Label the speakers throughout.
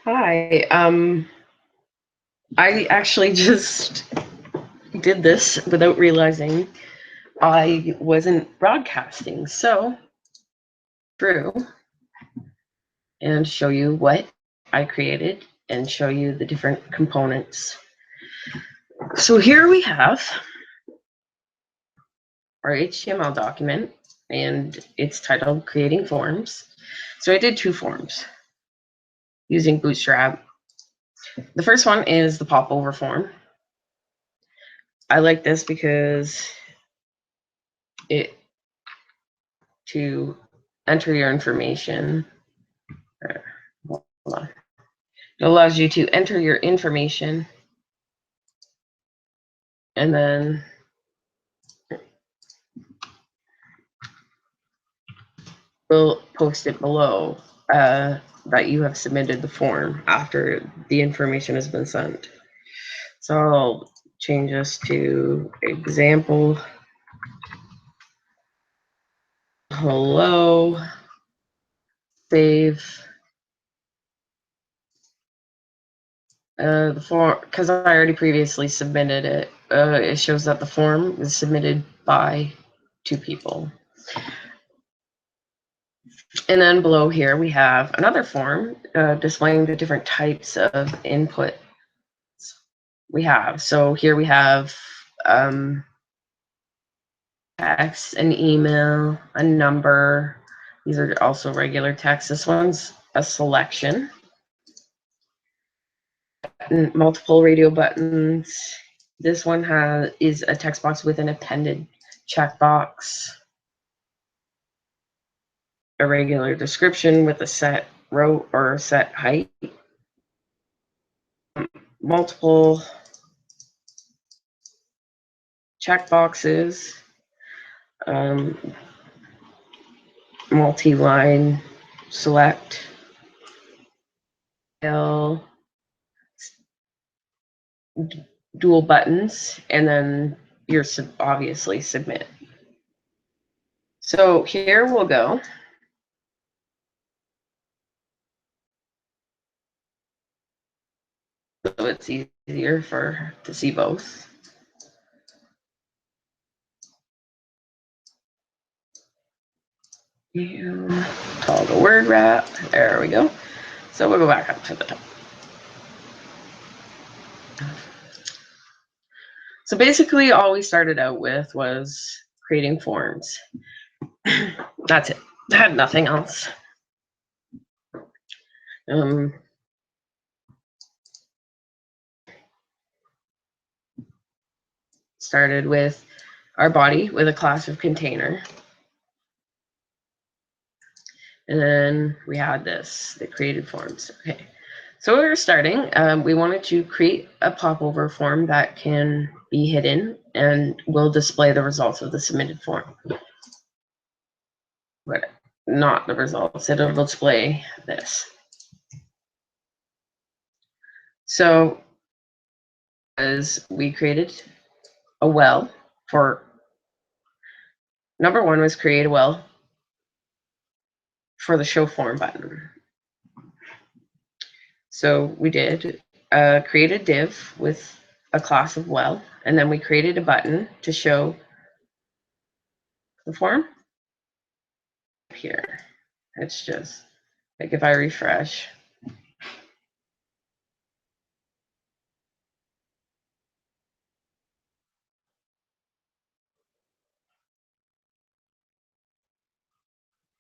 Speaker 1: Hi. I actually just did this without realizing I wasn't broadcasting. So, through and show you what I created and show you the different components. So here we have our HTML document, and it's titled Creating Forms. So I did 2 forms using Bootstrap. The first one is the popover form. I like this because to enter your information. Hold on. It allows you to enter your information and then we'll post it below that you have submitted the form after the information has been sent. So I'll change this to example. Hello. Save the form, because I already previously submitted it. It shows that the form is submitted by 2 people. And then below here, we have another form displaying the different types of input we have. So here we have text, an email, a number. These are also regular text. This one's a selection. Multiple radio buttons. This one is a text box with an appended checkbox. A regular description with a set row or set height. Multiple checkboxes. Multi-line select. Dual buttons, and then you're obviously submit. So here we'll go. So it's easier to see both. You toggle word wrap. There we go. So we'll go back up to the top. So basically all we started out with was creating forms. That's it. I had nothing else. Started with our body with a class of container. And then we had the created forms. Okay. So we were starting, we wanted to create a popover form that can be hidden and will display the results of the submitted form. But not the results, it'll display this. So as we created a well for, number 1 was create a well for the show form button. So we did create a div with a class of well, and then we created a button to show the form here. It's just like if I refresh,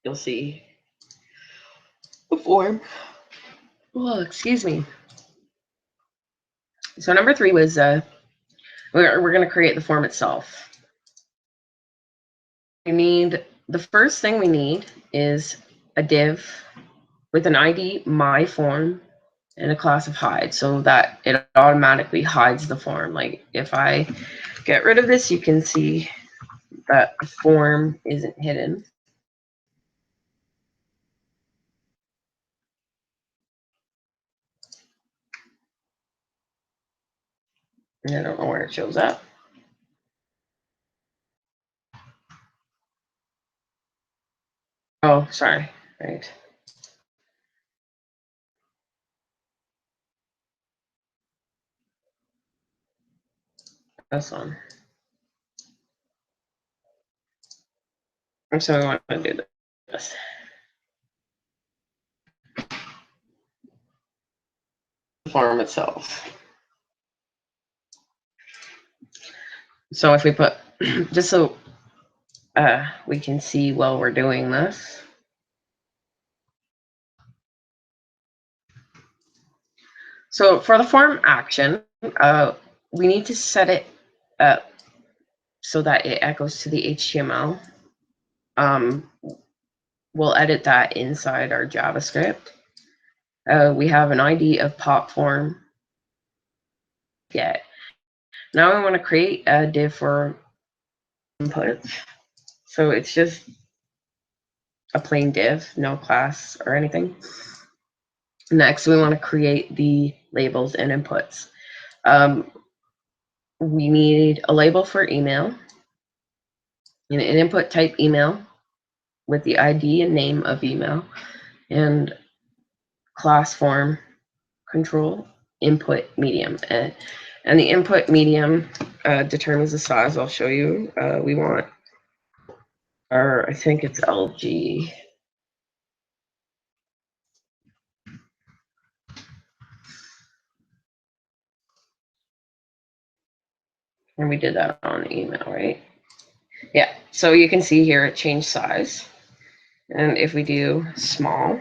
Speaker 1: you'll see the form. Oh, excuse me. So number 3 was we're going to create the form itself. The first thing we need is a div with an ID my form and a class of hide, so that it automatically hides the form. Like if I get rid of this, you can see that the form isn't hidden. I don't know where it shows up. Oh, sorry. Right. This one. And so we want to do this. The form itself. So if we put, just so we can see while we're doing this. So for the form action, we need to set it up so that it echoes to the HTML. We'll edit that inside our JavaScript. We have an ID of pop form get. Now we want to create a div for inputs. So it's just a plain div, no class or anything. Next, we want to create the labels and inputs. We need a label for email, an input type email with the ID and name of email, and class form control input medium. And the input medium determines the size. I'll show you. We want our, I think it's LG. And we did that on email, right? Yeah, so you can see here it changed size. And if we do small,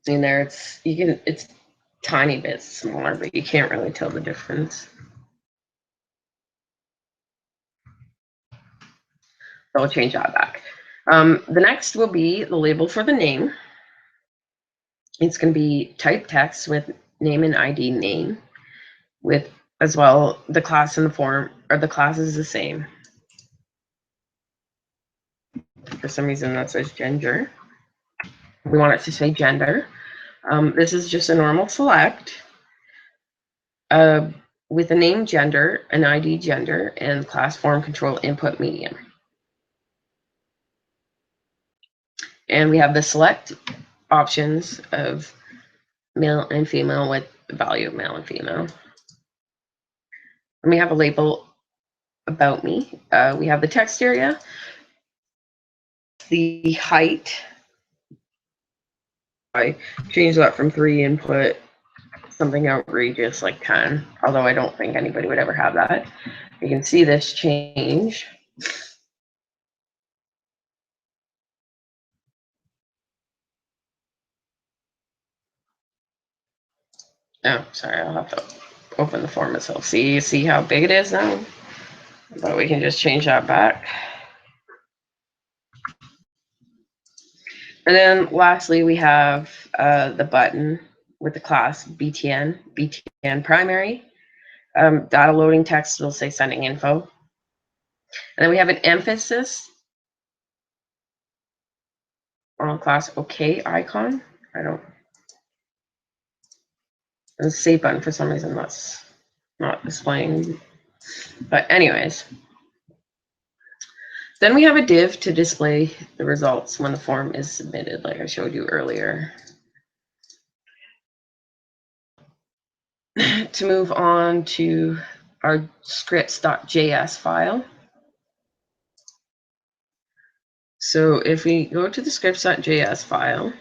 Speaker 1: in there it's tiny bit smaller, but you can't really tell the difference. So we'll change that back. The next will be the label for the name. It's going to be type text with name and ID name, with as well the class and the form, or the class is the same. For some reason that says gender. We want it to say gender. This is just a normal select with a name gender, an ID gender, and class form control input medium. And we have the select options of male and female with the value of male and female. And we have a label about me. We have the text area, the height. I changed that from 3 and put something outrageous like 10, although I don't think anybody would ever have that. You can see this change. Oh, sorry, I'll have to open the form itself. See how big it is now? But we can just change that back. And then lastly, we have the button with the class BTN primary. Data loading text will say sending info. And then we have an emphasis on class OK icon. And the save button, for some reason, that's not displaying. But anyways, then we have a div to display the results when the form is submitted, like I showed you earlier. To move on to our scripts.js file. So if we go to the scripts.js file,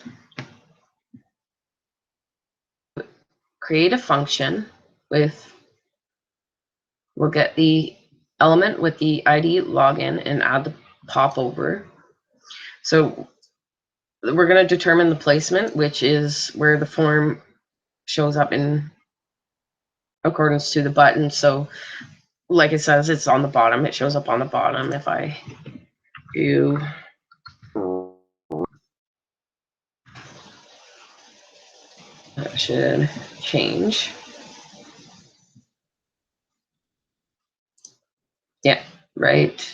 Speaker 1: create a function with, we'll get the element with the ID login and add the popover. So we're going to determine the placement, which is where the form shows up in accordance to the button. So like it says, it's on the bottom. It shows up on the bottom. If I do that, should change. Yeah, right.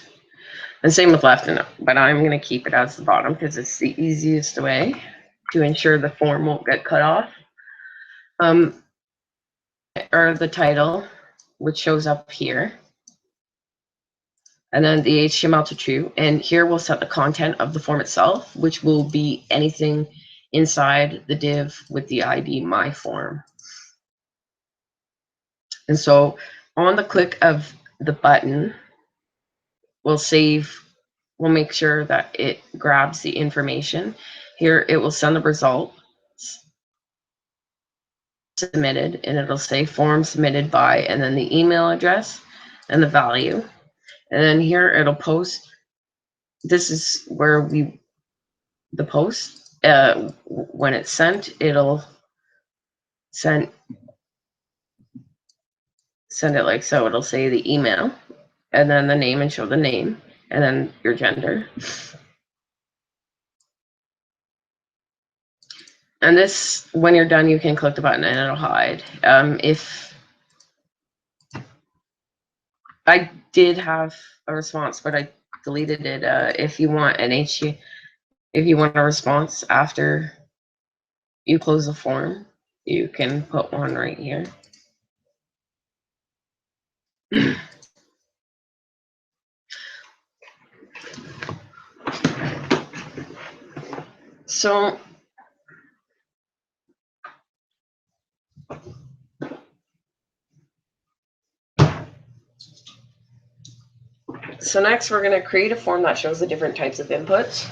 Speaker 1: And same with left and up, but I'm going to keep it as the bottom because it's the easiest way to ensure the form won't get cut off. Or the title, which shows up here. and then the HTML to true. And here we'll set the content of the form itself, which will be anything inside the div with the ID my form. And so on the click of the button, we'll make sure that it grabs the information. Here it will send the result submitted, and it'll say form submitted by, and then the email address and the value. And then here it'll post. This is where the post, when it's sent, it'll send it like so. It'll say the email, and then the name, and show the name, and then your gender. And this, when you're done, you can click the button and it'll hide. If I did have a response, but I deleted it. If you want if you want a response after you close the form, you can put one right here. So next we're going to create a form that shows the different types of inputs.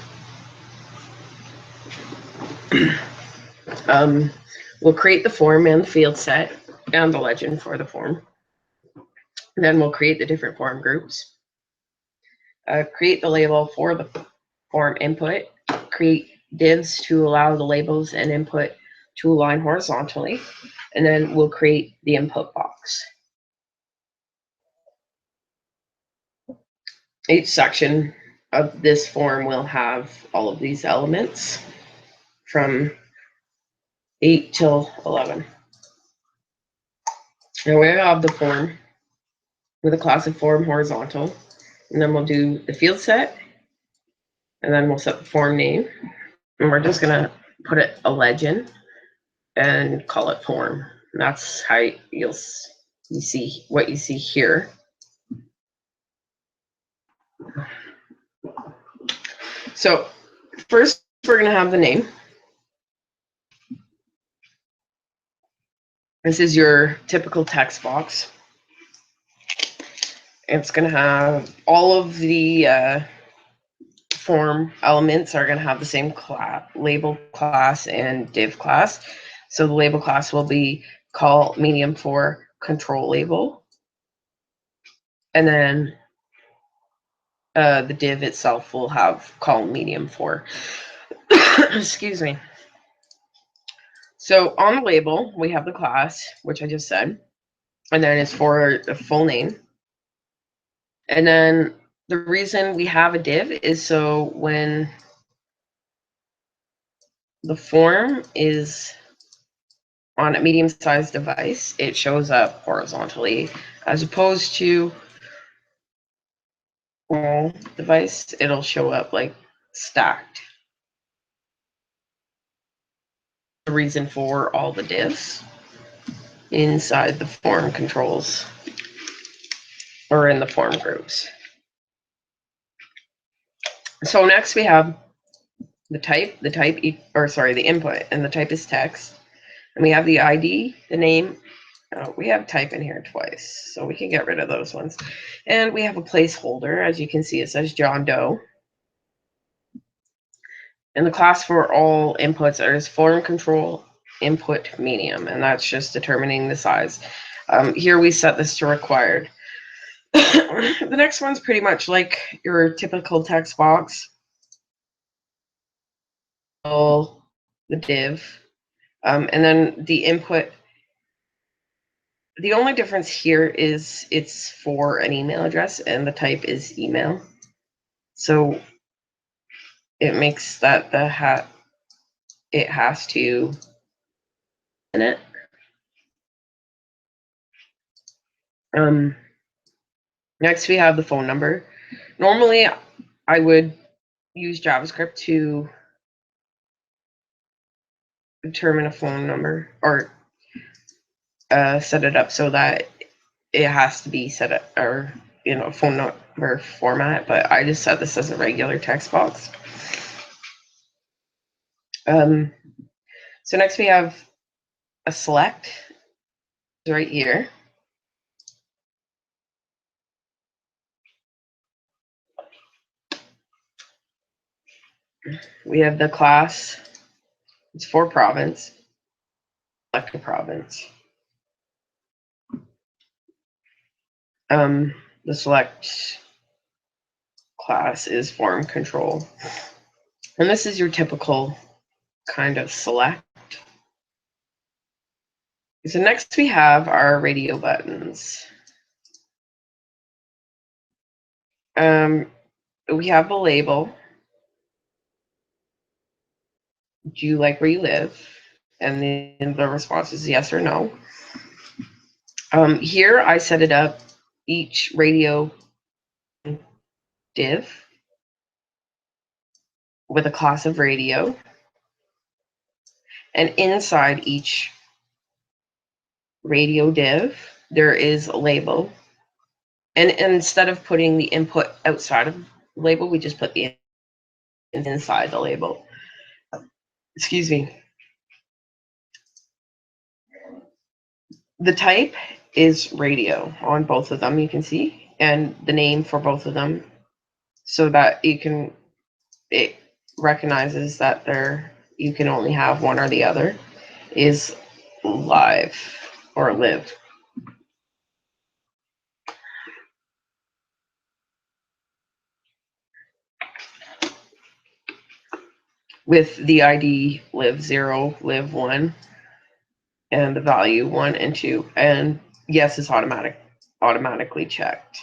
Speaker 1: We'll create the form and the field set and the legend for the form. And then we'll create the different form groups. Create the label for the form input. Create divs to allow the labels and input to align horizontally. And then we'll create the input box. Each section of this form will have all of these elements from 8 till 11. And we have the form with a class of form horizontal, and then we'll do the field set, and then we'll set the form name, and we're just gonna put it a legend and call it form. And that's how you see what you see here. So first we're gonna have the name. This is your typical text box. It's going to have all of the form elements are going to have the same label class and div class. So the label class will be call medium for control label. And then the div itself will have call medium for. Excuse me. So on the label, we have the class, which I just said, and then it's for the full name. And then the reason we have a div is so when the form is on a medium-sized device, it shows up horizontally, as opposed to small device, it'll show up like stacked. The reason for all the divs inside the form controls or in the form groups. So next we have the input, and the type is text. And we have the ID, the name. We have type in here twice, so we can get rid of those ones. And we have a placeholder. As you can see, it says John Doe. And the class for all inputs is form control input medium, and that's just determining the size. Here we set this to required. The next one's pretty much like your typical text box. The div, and then the input. The only difference here is it's for an email address, and the type is email. So it makes that it has to in it. Next we have the phone number. Normally I would use JavaScript to determine a phone number or set it up so that it has to be set up or phone number format, but I just set this as a regular text box. So next we have a select right here. We have the class. It's for province. Select a province. The select class is form control. And this is your typical kind of select. So next we have our radio buttons. We have the label. Do you like where you live? And then the response is yes or no. Here I set it up, each radio div with a class of radio. And inside each radio div, there is a label. And instead of putting the input outside of the label, we just put the inside the label. Excuse me. The type is radio on both of them, you can see, and the name for both of them, so that it recognizes that you can only have one or the other, is live or live. With the ID live 0, live 1, and the value 1 and 2, and yes is automatically checked.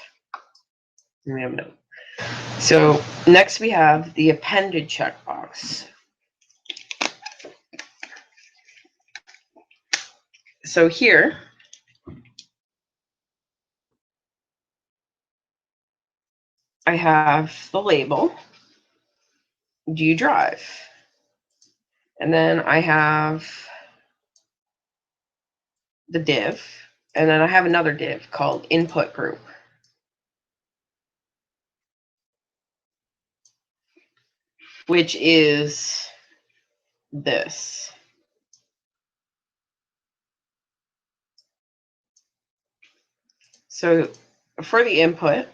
Speaker 1: We have no. So next we have the appended checkbox. So here I have the label. Do you drive? And then I have the div, and then I have another div called input group. Which is this. So for the input,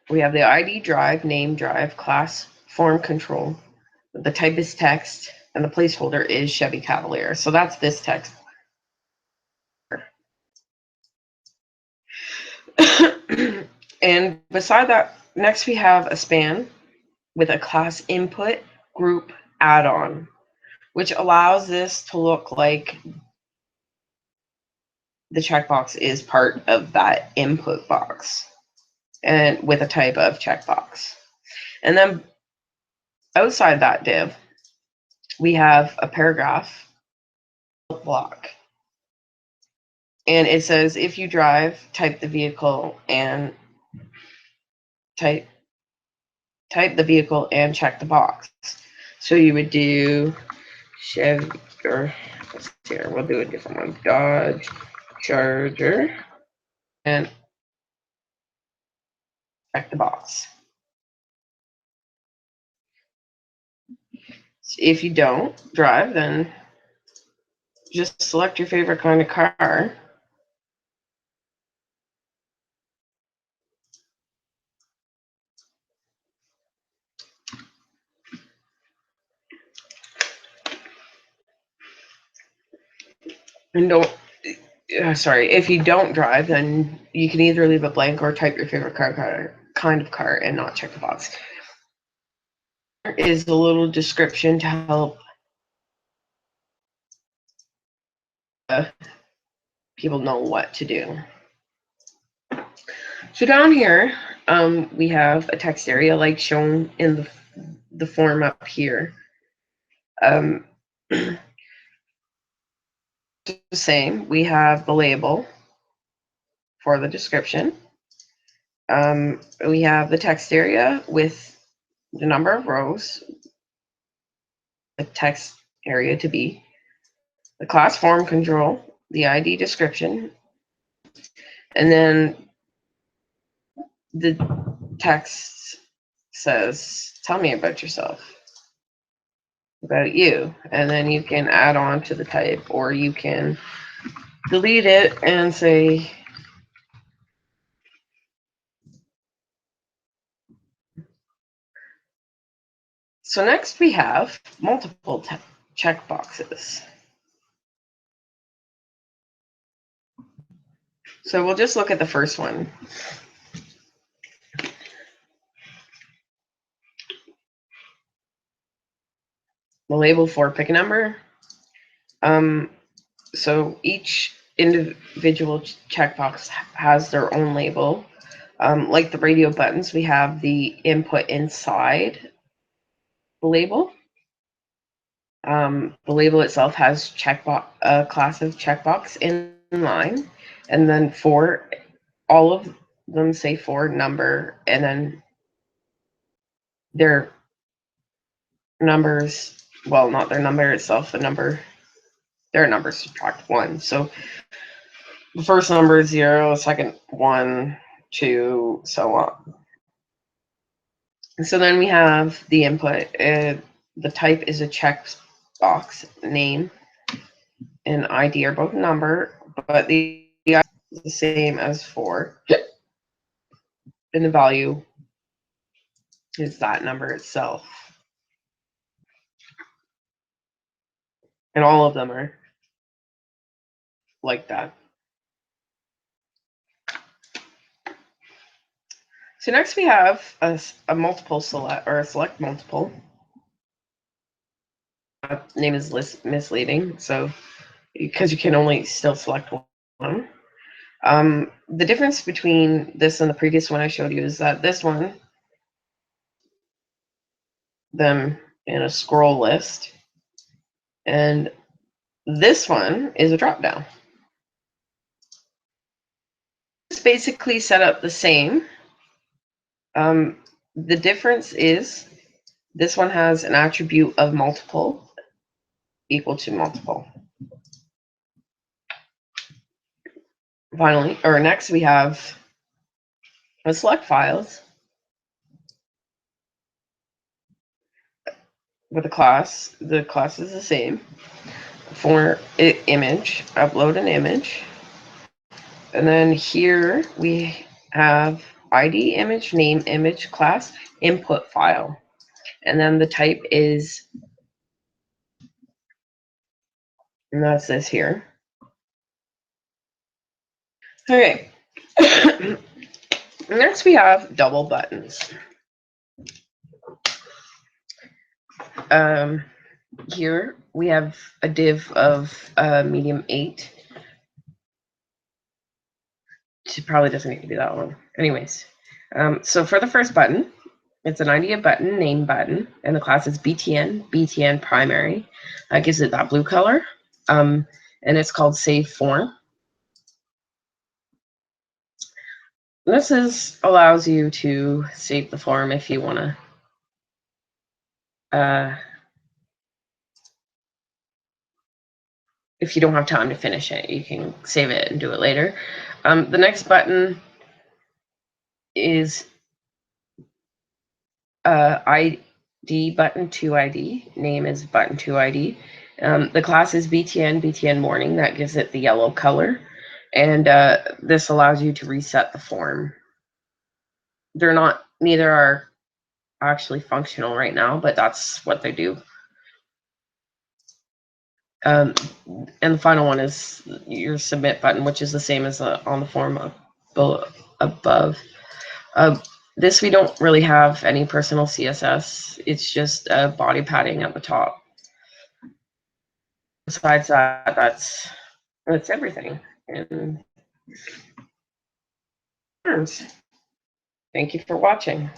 Speaker 1: we have the ID drive, name drive, class, form control. The type is text, and the placeholder is Chevy Cavalier. So that's this text. And beside that, next we have a span with a class input group add-on, which allows this to look like the checkbox is part of that input box, and with a type of checkbox. And then outside that div, we have a paragraph block. And it says, if you drive, type the vehicle and type the vehicle and check the box. So you would do Chevy, or let's see here, we'll do a different one. Dodge Charger and check the box. If you don't drive, then just select your favorite kind of car. And if you don't drive, then you can either leave it blank or type your favorite kind of car and not check the box. There is a little description to help people know what to do. So down here, we have a text area like shown in the form up here. The same, we have the label for the description. We have the text area with the number of rows, the text area to be, the class form control, the ID description, and then the text says, tell me about yourself, about you. And then you can add on to the type, or you can delete it and say, so next we have multiple checkboxes. So we'll just look at the first one. The label for pick a number. So each individual checkbox has their own label. Like the radio buttons, we have the input inside the label. The label itself has a class of checkbox in line, and then for all of them say for number, and then their numbers, well, not their number itself, their numbers subtract 1. So the first number is 0, second 1, 2, so on. And so then we have the input. The type is a checkbox, name and ID are both number, but the ID is the same as for, and the value is that number itself. And all of them are like that. So next we have a multiple select, or a select multiple. Name is misleading, so because you can only still select one. The difference between this and the previous one I showed you is that this one, them in a scroll list, and this one is a drop down. It's basically set up the same. The difference is this one has an attribute of multiple equal to multiple. Finally, or next we have a select files with a class. The class is the same. For image, upload an image. And then here we have ID, image, name, image, class, input file. And then the type is, and that's this here. Okay. Next we have double buttons. Here we have a div of medium 8. It probably doesn't need to be that long. Anyways, so for the first button, it's an idea button, name button, and the class is BTN primary. That gives it that blue color, and it's called save form. This allows you to save the form if you want to, if you don't have time to finish it, you can save it and do it later. The next button is ID button 2ID. Name is button 2ID. The class is BTN morning. That gives it the yellow color. And this allows you to reset the form. Neither are actually functional right now, but that's what they do. And the final one is your submit button, which is the same as on the form above. This we don't really have any personal CSS. It's just body padding at the top. Besides that, that's everything. And thank you for watching.